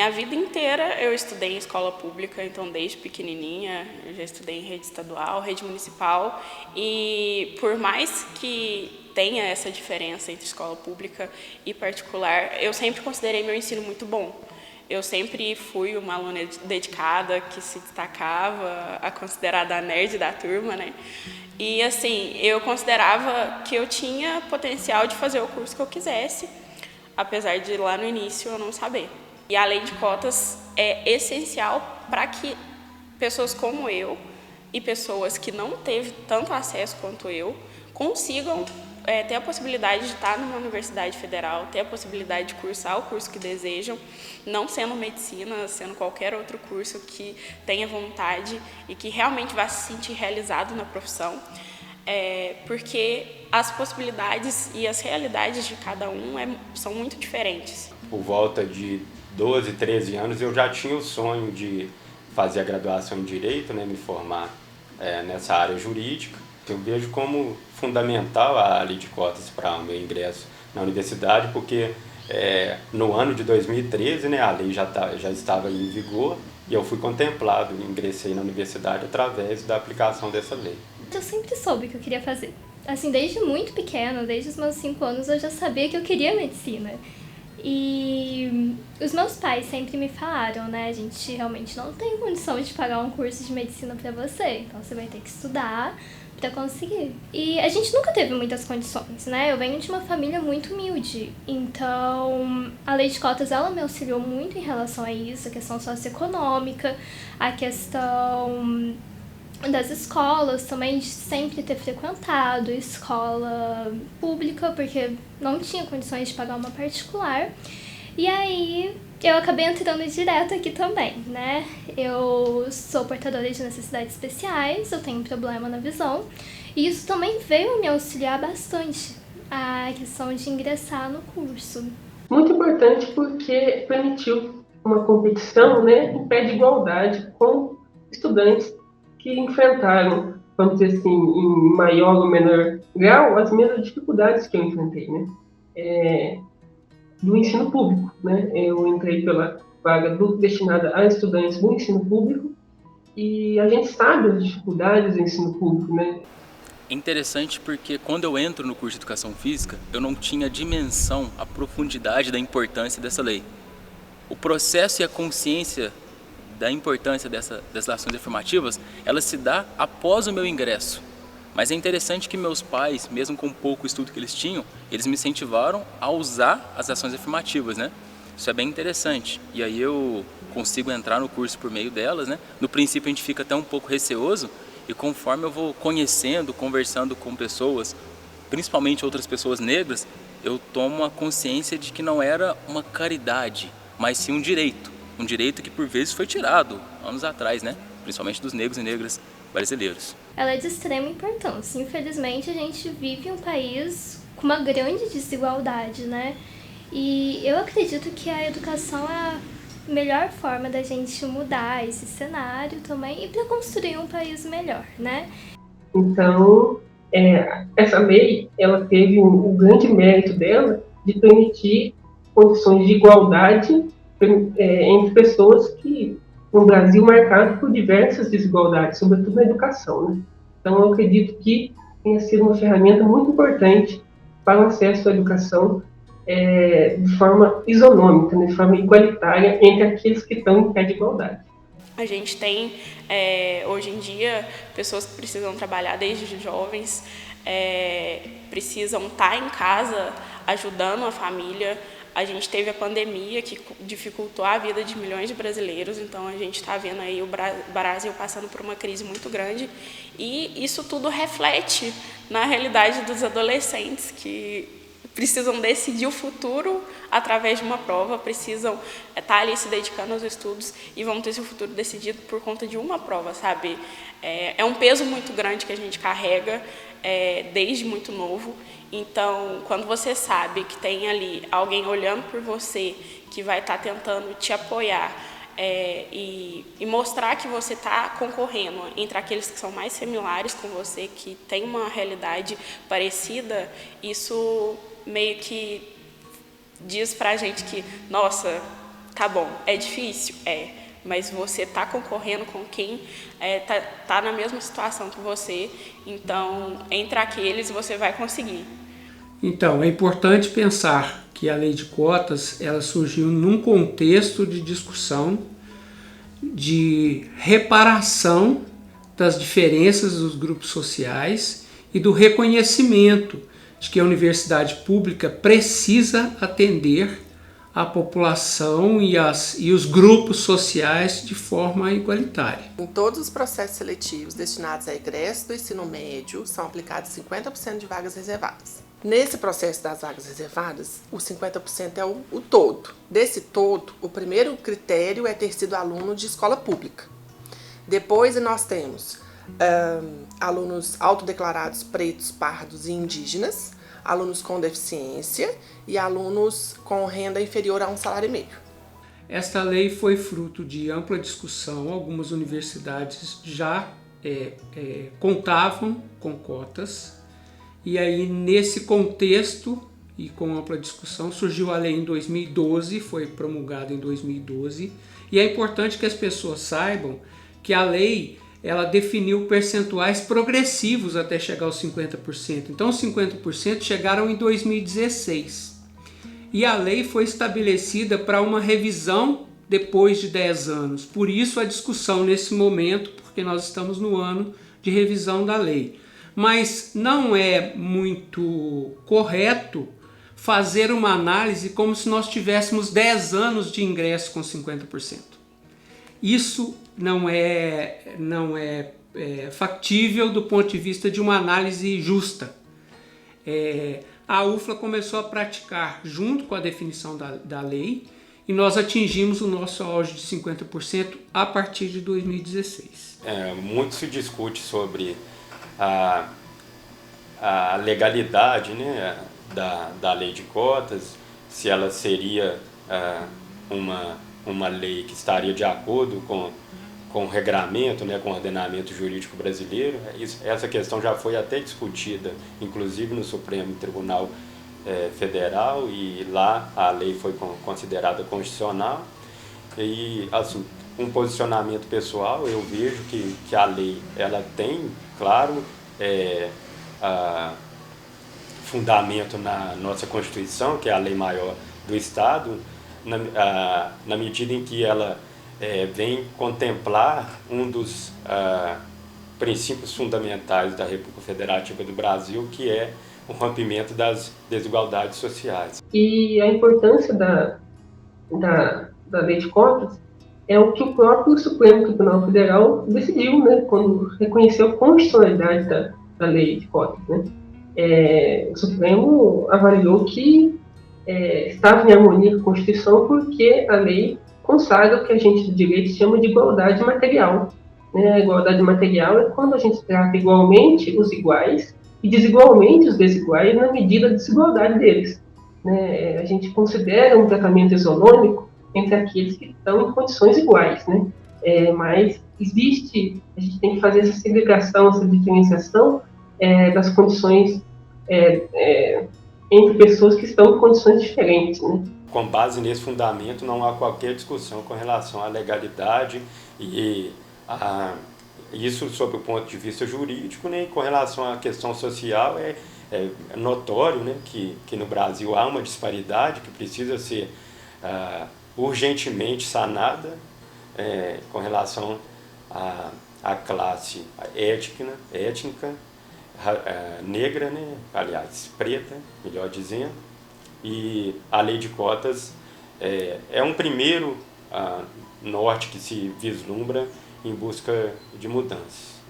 Minha vida inteira eu estudei em escola pública, então desde pequenininha eu já estudei em rede estadual, rede municipal, e por mais que tenha essa diferença entre escola pública e particular, eu sempre considerei meu ensino muito bom. Eu sempre fui uma aluna dedicada, que se destacava, a considerada a nerd da turma, né? E assim, eu considerava que eu tinha potencial de fazer o curso que eu quisesse, apesar de lá no início eu não saber. E a lei de cotas é essencial para que pessoas como eu e pessoas que não teve tanto acesso quanto eu consigam ter a possibilidade de estar numa universidade federal, ter a possibilidade de cursar o curso que desejam, não sendo medicina, sendo qualquer outro curso que tenha vontade e que realmente vá se sentir realizado na profissão, porque as possibilidades e as realidades de cada um são muito diferentes. Por volta de 12, 13 anos, eu já tinha o sonho de fazer a graduação em Direito, né, me formar nessa área jurídica. Eu vejo como fundamental a lei de cotas para o meu ingresso na universidade, porque no ano de 2013, né, a lei já estava em vigor e eu fui contemplado, ingressei na universidade através da aplicação dessa lei. Eu sempre soube o que eu queria fazer. Assim, desde muito pequena, desde os meus 5 anos, eu já sabia que eu queria medicina. E os meus pais sempre me falaram, né, a gente realmente não tem condição de pagar um curso de medicina pra você, então você vai ter que estudar pra conseguir. E a gente nunca teve muitas condições, né, eu venho de uma família muito humilde, então a lei de cotas, ela me auxiliou muito em relação a isso, a questão socioeconômica, a questão das escolas também, de sempre ter frequentado escola pública, porque não tinha condições de pagar uma particular. E aí eu acabei entrando direto aqui também, né? Eu sou portadora de necessidades especiais, eu tenho um problema na visão, e isso também veio me auxiliar bastante a questão de ingressar no curso. Muito importante porque permitiu uma competição, né, em pé de igualdade com estudantes que enfrentaram, vamos dizer assim, em maior ou menor grau, as mesmas dificuldades que eu enfrentei, né? Do ensino público, né? Eu entrei pela vaga destinada a estudantes do ensino público e a gente sabe as dificuldades do ensino público, né? É interessante porque quando eu entro no curso de Educação Física, eu não tinha a dimensão, a profundidade da importância dessa lei. O processo e a consciência da importância das ações afirmativas, ela se dá após o meu ingresso. Mas é interessante que meus pais, mesmo com pouco estudo que eles tinham, eles me incentivaram a usar as ações afirmativas, né? Isso é bem interessante. E aí eu consigo entrar no curso por meio delas, né? No princípio a gente fica até um pouco receoso, e conforme eu vou conhecendo, conversando com pessoas, principalmente outras pessoas negras, eu tomo a consciência de que não era uma caridade, mas sim um direito que por vezes foi tirado anos atrás, né? Principalmente dos negros e negras brasileiros. Ela é de extrema importância. Infelizmente, a gente vive em um país com uma grande desigualdade, né? E eu acredito que a educação é a melhor forma da gente mudar esse cenário também e para construir um país melhor, né? Então, essa lei, ela teve o grande mérito dela de permitir condições de igualdade entre pessoas que, no Brasil, marcado por diversas desigualdades, sobretudo na educação, né? Então, eu acredito que tenha sido uma ferramenta muito importante para o acesso à educação de forma isonômica, né, de forma igualitária entre aqueles que estão em pé de igualdade. A gente tem, hoje em dia, pessoas que precisam trabalhar desde jovens, precisam estar em casa ajudando a família. A gente teve a pandemia que dificultou a vida de milhões de brasileiros, então a gente está vendo aí o Brasil passando por uma crise muito grande e isso tudo reflete na realidade dos adolescentes que precisam decidir o futuro através de uma prova, precisam estar ali se dedicando aos estudos e vão ter seu futuro decidido por conta de uma prova, sabe? É um peso muito grande que a gente carrega desde muito novo. Então, quando você sabe que tem ali alguém olhando por você, que vai estar tentando te apoiar e mostrar que você está concorrendo entre aqueles que são mais similares com você, que tem uma realidade parecida, isso meio que diz pra gente que, nossa, Tá bom, é difícil? Mas você está concorrendo com quem tá na mesma situação que você, então, entre aqueles você vai conseguir. Então, é importante pensar que a lei de cotas ela surgiu num contexto de discussão, de reparação das diferenças dos grupos sociais e do reconhecimento de que a universidade pública precisa atender a população e os grupos sociais de forma igualitária. Em todos os processos seletivos destinados a egresso do ensino médio, são aplicados 50% de vagas reservadas. Nesse processo das vagas reservadas, o 50% é o todo. Desse todo, o primeiro critério é ter sido aluno de escola pública. Depois nós temos alunos autodeclarados pretos, pardos e indígenas, alunos com deficiência e alunos com renda inferior a um salário e meio. Esta lei foi fruto de ampla discussão. Algumas universidades já contavam com cotas. E aí, nesse contexto e com ampla discussão, surgiu a lei em 2012, foi promulgada em 2012. E é importante que as pessoas saibam que a lei ela definiu percentuais progressivos até chegar aos 50%. Então, os 50% chegaram em 2016. E a lei foi estabelecida para uma revisão depois de 10 anos. Por isso a discussão nesse momento, porque nós estamos no ano de revisão da lei. Mas não é muito correto fazer uma análise como se nós tivéssemos 10 anos de ingresso com 50%. Isso não é factível do ponto de vista de uma análise justa. A UFLA começou a praticar junto com a definição da lei e nós atingimos o nosso auge de 50% a partir de 2016. Muito se discute sobre a legalidade, né, da lei de cotas, se ela seria uma lei que estaria de acordo com o regramento, né, com o ordenamento jurídico brasileiro. Essa questão já foi até discutida, inclusive no Supremo Tribunal Federal, e lá a lei foi considerada constitucional. E, assim, um posicionamento pessoal, eu vejo que a lei ela tem, claro, fundamento na nossa Constituição, que é a lei maior do Estado, na medida em que ela vem contemplar um dos princípios fundamentais da República Federativa do Brasil, que é o rompimento das desigualdades sociais. E a importância da lei de cotas é o que o próprio Supremo Tribunal Federal decidiu, né, quando reconheceu a constitucionalidade da lei de cotas, né? O Supremo avaliou que estava em harmonia com a Constituição porque a lei consagra o que a gente do direito chama de igualdade material. Né? A igualdade material é quando a gente trata igualmente os iguais e desigualmente os desiguais na medida da desigualdade deles. Né? A gente considera um tratamento isonômico entre aqueles que estão em condições iguais, né? Mas existe, a gente tem que fazer essa segregação, essa diferenciação das condições entre pessoas que estão em condições diferentes, né? Com base nesse fundamento, não há qualquer discussão com relação à legalidade e isso sob o ponto de vista jurídico, né? E com relação à questão social, é notório, né, que no Brasil há uma disparidade que precisa ser urgentemente sanada com relação à classe étnica, negra, né? Aliás, preta, melhor dizendo, e a lei de cotas é um primeiro norte que se vislumbra em busca de mudanças.